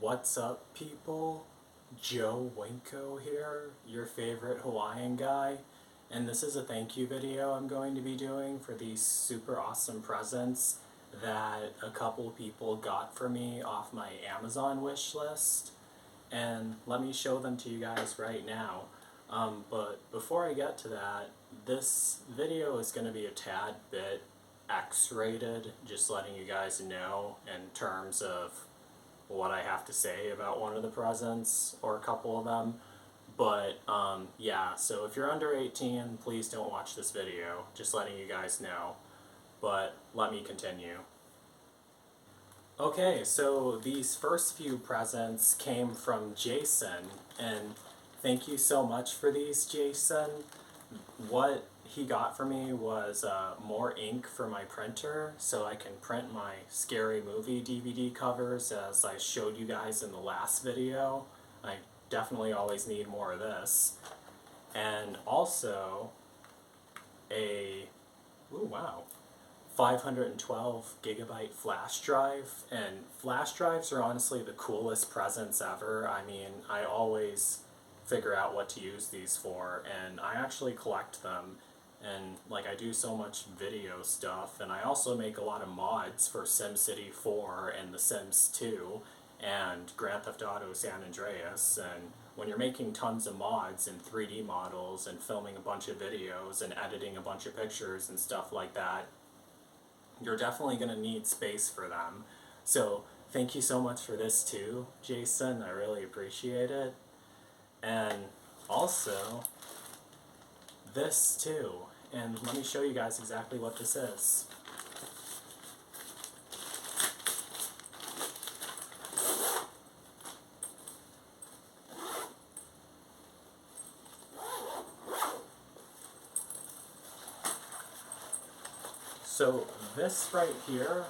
What's up, people? Joe Winko here, your favorite Hawaiian guy, and this is a thank you video I'm going to be doing for these super awesome presents that a couple people got for me off my Amazon wish list, and let me show them to you guys right now. But before I get to that, this video is going to be a tad bit X-rated, just letting you guys know in terms of what I have to say about one of the presents, or a couple of them. But yeah, so if you're under 18, please don't watch this video, just letting you guys know. But let me continue. Okay, so these first few presents came from Jason, and thank you so much for these, Jason. What he got for me was more ink for my printer so I can print my scary movie DVD covers, as I showed you guys in the last video. I definitely always need more of this. And also a, ooh wow, 512 gigabyte flash drive, and flash drives are honestly the coolest presents ever. I mean, I always figure out what to use these for, and I actually collect them, and like I do so much video stuff, and I also make a lot of mods for SimCity 4 and The Sims 2 and Grand Theft Auto San Andreas. And when you're making tons of mods and 3D models and filming a bunch of videos and editing a bunch of pictures and stuff like that, you're definitely going to need space for them. So thank you so much for this too, Jason. I really appreciate it. And also this too. And let me show you guys exactly what this is. So this right here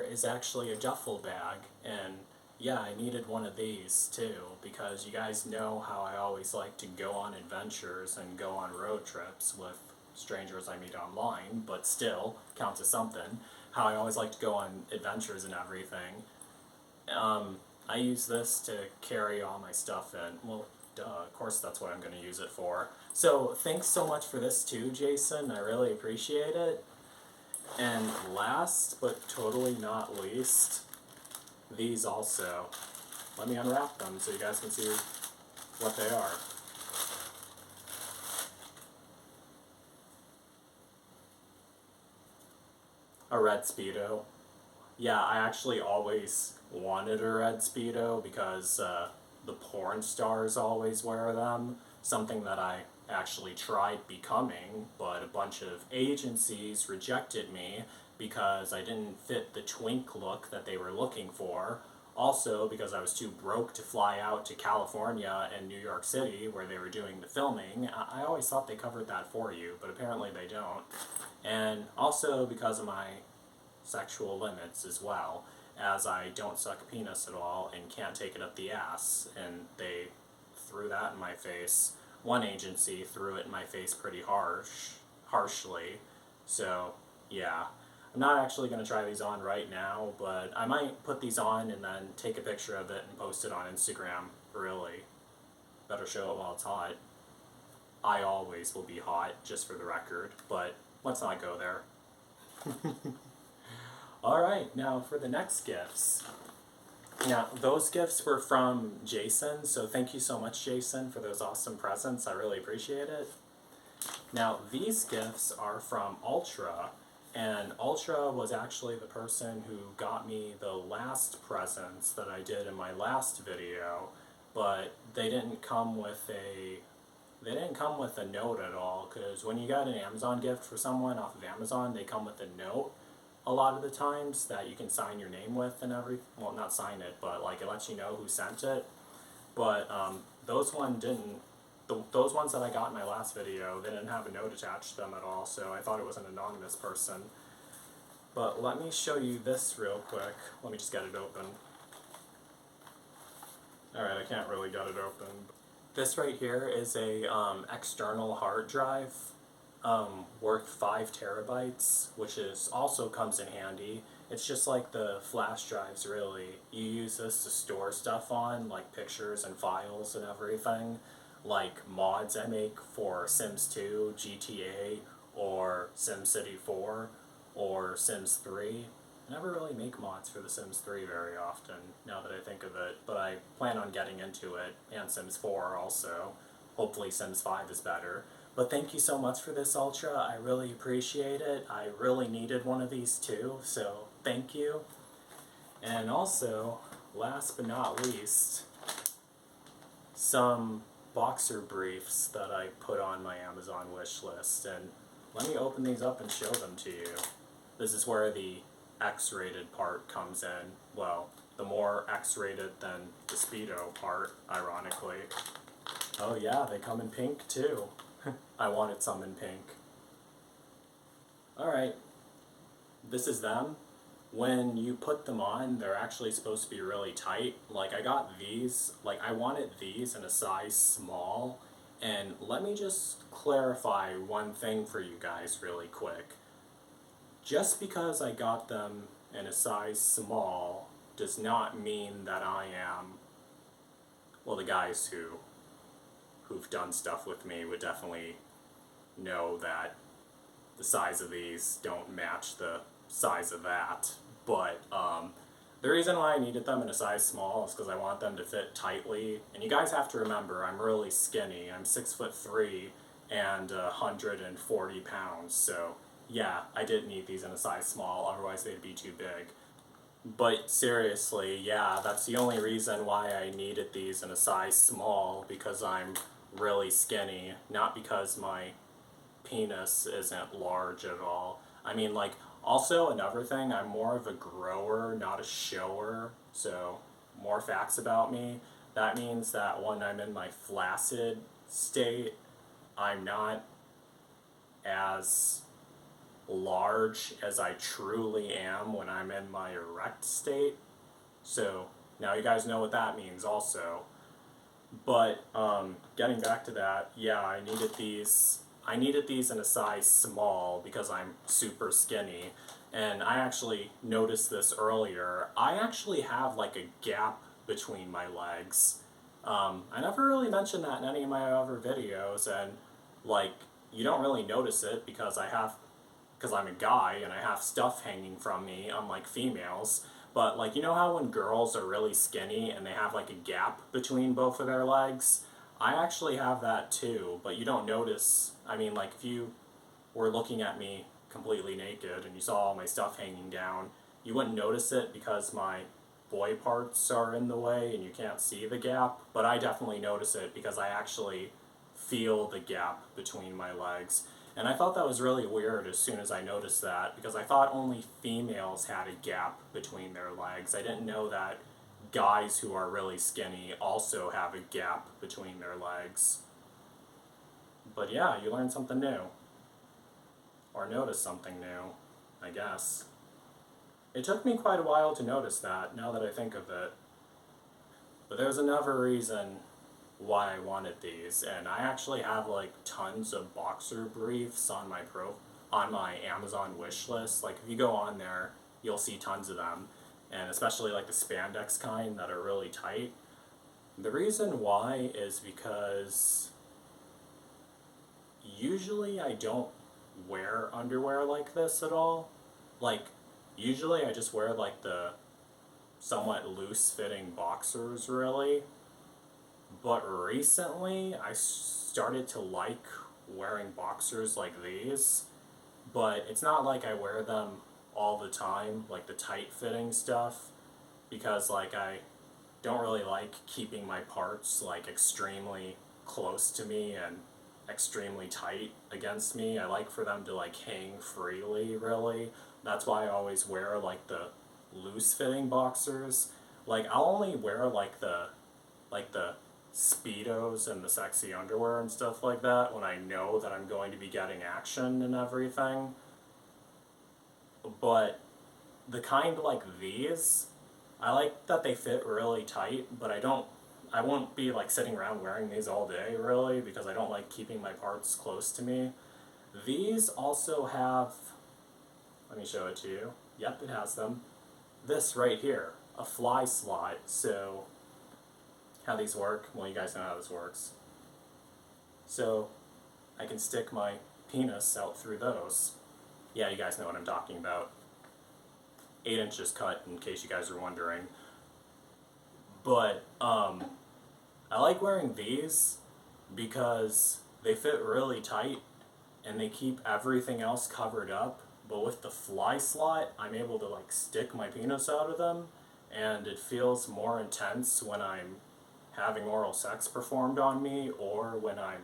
is actually a duffel bag, and yeah, I needed one of these too, because you guys know how I always like to go on adventures and go on road trips with strangers I meet online, but still counts as something. How I always like to go on adventures and everything. I use this to carry all my stuff in. Well, duh, of course that's what I'm going to use it for. So thanks so much for this too, Jason. I really appreciate it. And last but totally not least, these also. Let me unwrap them so you guys can see what they are. A red Speedo. Yeah, I actually always wanted a red Speedo because the porn stars always wear them. Something that I actually tried becoming, but a bunch of agencies rejected me because I didn't fit the twink look that they were looking for. Also because I was too broke to fly out to California and New York City where they were doing the filming. I always thought they covered that for you, but apparently they don't. And also because of my sexual limits as well, as I don't suck a penis at all and can't take it up the ass, and they threw that in my face. One agency threw it in my face pretty harshly, so yeah. I'm not actually going to try these on right now, but I might put these on and then take a picture of it and post it on Instagram, really. Better show it while it's hot. I always will be hot, just for the record, but let's not go there. Alright, now for the next gifts. Now, those gifts were from Jason, so thank you so much, Jason, for those awesome presents. I really appreciate it. Now, these gifts are from Ultra, and Ultra was actually the person who got me the last presents that I did in my last video, but they didn't come with a note at all, because when you got an Amazon gift for someone off of Amazon, they come with a note a lot of the times that you can sign your name with and everything. Well, not sign it, but like it lets you know who sent it. But those ones that I got in my last video, they didn't have a note attached to them at all, so I thought it was an anonymous person. But let me show you this real quick. Let me just get it open. Alright, I can't really get it open. This right here is a external hard drive worth 5 terabytes, which is also comes in handy. It's just like the flash drives, really. You use this to store stuff on, like pictures and files and everything, like mods I make for Sims 2, GTA, or SimCity 4, or Sims 3. I never really make mods for The Sims 3 very often, now that I think of it, but I plan on getting into it, and Sims 4 also. Hopefully Sims 5 is better. But thank you so much for this, Ultra. I really appreciate it. I really needed one of these too, so thank you. And also, last but not least, some boxer briefs that I put on my Amazon wish list. And let me open these up and show them to you. This is where the X-rated part comes in. Well, the more X-rated than the Speedo part, ironically. Oh yeah, they come in pink too. I wanted some in pink. Alright, this is them. When you put them on, they're actually supposed to be really tight. Like, I got these, like, I wanted these in a size small. And let me just clarify one thing for you guys really quick. Just because I got them in a size small does not mean that I am, well, the guys who've done stuff with me would definitely know that the size of these don't match the size of that. But the reason why I needed them in a size small is because I want them to fit tightly. And you guys have to remember, I'm really skinny. I'm 6'3" and 140 pounds. So yeah, I did need these in a size small, otherwise they'd be too big. But seriously, yeah, that's the only reason why I needed these in a size small, because I'm really skinny, not because my penis isn't large at all. I mean, like, also another thing, I'm more of a grower, not a shower, so more facts about me. That means that when I'm in my flaccid state, I'm not as large as I truly am when I'm in my erect state. So now you guys know what that means also. But getting back to that, yeah, I needed these in a size small because I'm super skinny. And I actually noticed this earlier. I actually have like a gap between my legs. I never really mentioned that in any of my other videos, and like, you don't really notice it because I'm a guy and I have stuff hanging from me, unlike females. But like, you know how when girls are really skinny and they have like a gap between both of their legs? I actually have that too, but you don't notice. I mean, like, if you were looking at me completely naked and you saw all my stuff hanging down, you wouldn't notice it because my boy parts are in the way and you can't see the gap. But I definitely notice it because I actually feel the gap between my legs. And I thought that was really weird as soon as I noticed that, because I thought only females had a gap between their legs. I didn't know that guys who are really skinny also have a gap between their legs. But yeah, you learn something new. Or notice something new, I guess. It took me quite a while to notice that, now that I think of it. But there's another reason why I wanted these, and I actually have like tons of boxer briefs on my Amazon wish list. Like, if you go on there, you'll see tons of them, and especially like the spandex kind that are really tight. The reason why is because usually I don't wear underwear like this at all. Like, usually I just wear like the somewhat loose fitting boxers, really. But recently, I started to like wearing boxers like these, but it's not like I wear them all the time, like the tight-fitting stuff, because like I don't really like keeping my parts like extremely close to me and extremely tight against me. I like for them to like hang freely, really. That's why I always wear like the loose-fitting boxers. Like, I'll only wear like the Speedos and the sexy underwear and stuff like that when I know that I'm going to be getting action and everything. But the kind like these, I like that they fit really tight, but I won't be like sitting around wearing these all day, really, because I don't like keeping my parts close to me. These also have, let me show it to you. Yep, it has them. This right here, a fly slot. So how these work, well, you guys know how this works. So I can stick my penis out through those. Yeah, you guys know what I'm talking about. 8 inches cut, in case you guys are wondering. But I like wearing these because they fit really tight and they keep everything else covered up. But with the fly slot, I'm able to like stick my penis out of them, and it feels more intense when I'm having oral sex performed on me or when I'm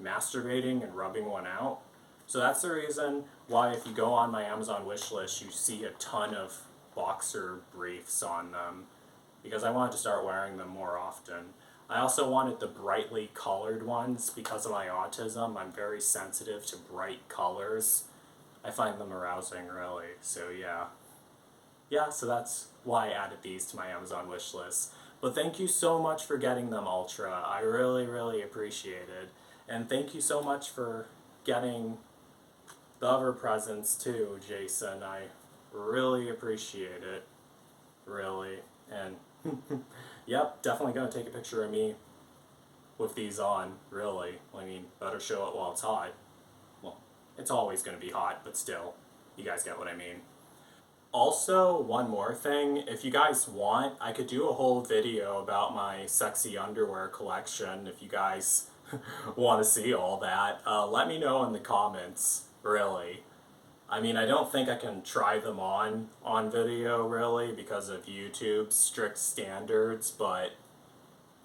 masturbating and rubbing one out. So that's the reason why if you go on my Amazon wishlist, you see a ton of boxer briefs on them, because I wanted to start wearing them more often. I also wanted the brightly colored ones because of my autism. I'm very sensitive to bright colors. I find them arousing, really. So yeah. Yeah, so that's why I added these to my Amazon wish list. But thank you so much for getting them, Ultra. I really, really appreciate it. And thank you so much for getting the other presents too, Jason. I really appreciate it. Really. And yep, definitely gonna take a picture of me with these on, really. I mean, better show it while it's hot. Well, it's always gonna be hot, but still, you guys get what I mean. Also, one more thing, if you guys want, I could do a whole video about my sexy underwear collection if you guys want to see all that. Let me know in the comments, really. I mean, I don't think I can try them on video, really, because of YouTube's strict standards, but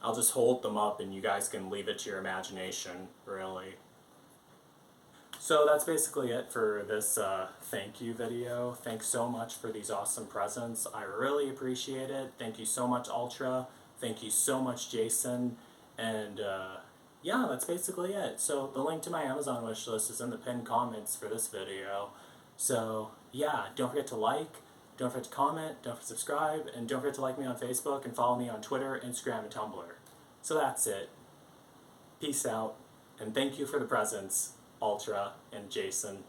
I'll just hold them up and you guys can leave it to your imagination, really. So that's basically it for this thank you video. Thanks so much for these awesome presents. I really appreciate it. Thank you so much, Ultra. Thank you so much, Jason. And yeah, that's basically it. So the link to my Amazon wishlist is in the pinned comments for this video. So yeah, don't forget to like, don't forget to comment, don't forget to subscribe, and don't forget to like me on Facebook and follow me on Twitter, Instagram, and Tumblr. So that's it. Peace out, and thank you for the presents, Ultra and Jason.